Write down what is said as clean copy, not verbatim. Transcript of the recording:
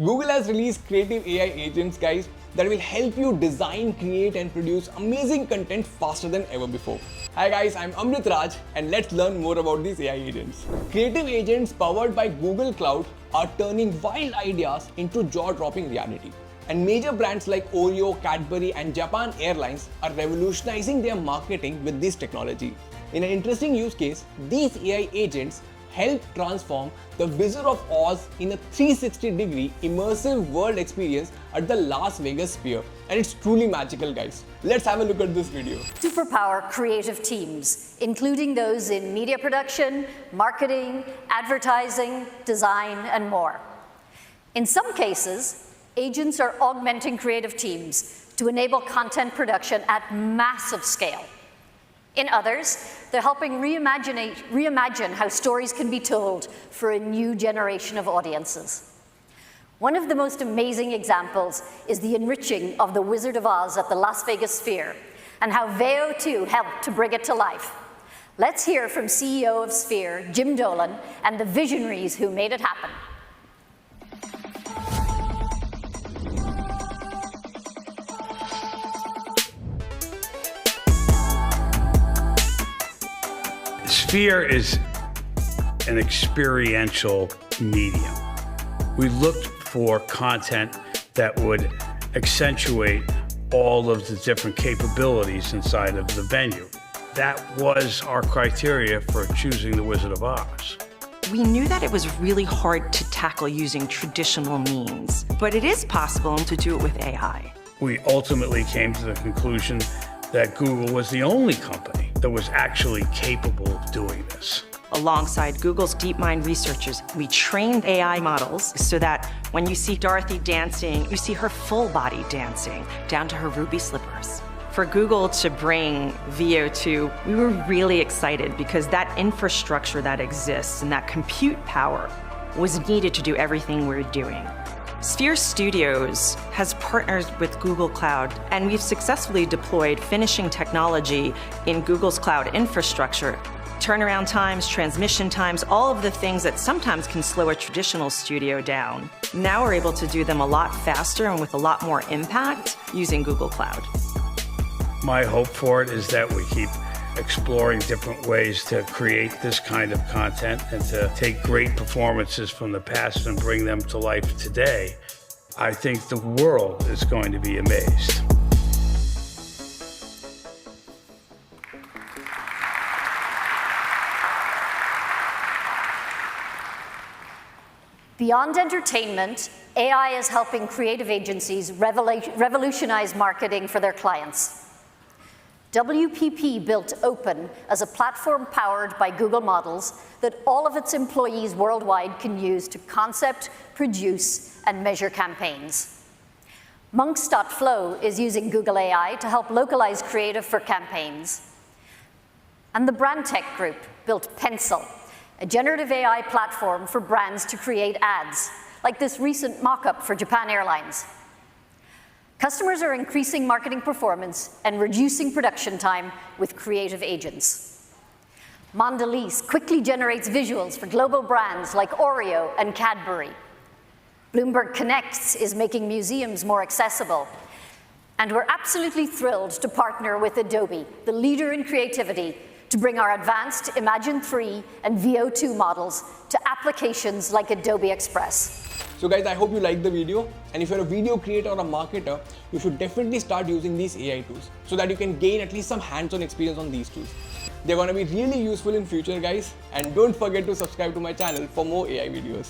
Google has released creative AI agents, guys, that will help you design, create and produce amazing content faster than ever before. Hi guys, I'm Amritraj and let's learn more about these AI agents. Creative agents powered by Google Cloud are turning wild ideas into jaw-dropping reality. And major brands like Oreo, Cadbury and Japan Airlines are revolutionizing their marketing with this technology. In an interesting use case, these AI agents help transform the Wizard of Oz in a 360-degree immersive world experience at the Las Vegas Sphere. And it's truly magical, guys. Let's have a look at this video. Superpower creative teams, including those in media production, marketing, advertising, design, and more. In some cases, agents are augmenting creative teams to enable content production at massive scale. In others, they're helping reimagine how stories can be told for a new generation of audiences. One of the most amazing examples is the enriching of the Wizard of Oz at the Las Vegas Sphere and how Veo 2 helped to bring it to life. Let's hear from CEO of Sphere, Jim Dolan, and the visionaries who made it happen. Sphere is an experiential medium. We looked for content that would accentuate all of the different capabilities inside of the venue. That was our criteria for choosing the Wizard of Oz. We knew that it was really hard to tackle using traditional means, but it is possible to do it with AI. We ultimately came to the conclusion that Google was the only company that was actually capable of doing this. Alongside Google's DeepMind researchers, we trained AI models so that when you see Dorothy dancing, you see her full body dancing, down to her ruby slippers. For Google to bring Veo 2, we were really excited because that infrastructure that exists and that compute power was needed to do everything we're doing. Sphere Studios has partnered with Google Cloud, and we've successfully deployed finishing technology in Google's cloud infrastructure. Turnaround times, transmission times, all of the things that sometimes can slow a traditional studio down. Now we're able to do them a lot faster and with a lot more impact using Google Cloud. My hope for it is that we keep exploring different ways to create this kind of content and to take great performances from the past and bring them to life today. I think the world is going to be amazed. Beyond entertainment, AI is helping creative agencies revolutionize marketing for their clients. WPP built Open as a platform powered by Google models that all of its employees worldwide can use to concept, produce, and measure campaigns. Monks.flow is using Google AI to help localize creative for campaigns. And the Brand Tech Group built Pencil, a generative AI platform for brands to create ads, like this recent mock-up for Japan Airlines. Customers are increasing marketing performance and reducing production time with creative agents. Mondelez quickly generates visuals for global brands like Oreo and Cadbury. Bloomberg Connects is making museums more accessible. And we're absolutely thrilled to partner with Adobe, the leader in creativity, to bring our advanced Imagen 3 and Veo 2 models to applications like Adobe Express. So guys, I hope you liked the video, and if you're a video creator or a marketer, you should definitely start using these AI tools so that you can gain at least some hands-on experience on these tools. They're going to be really useful in future, guys, and don't forget to subscribe to my channel for more AI videos.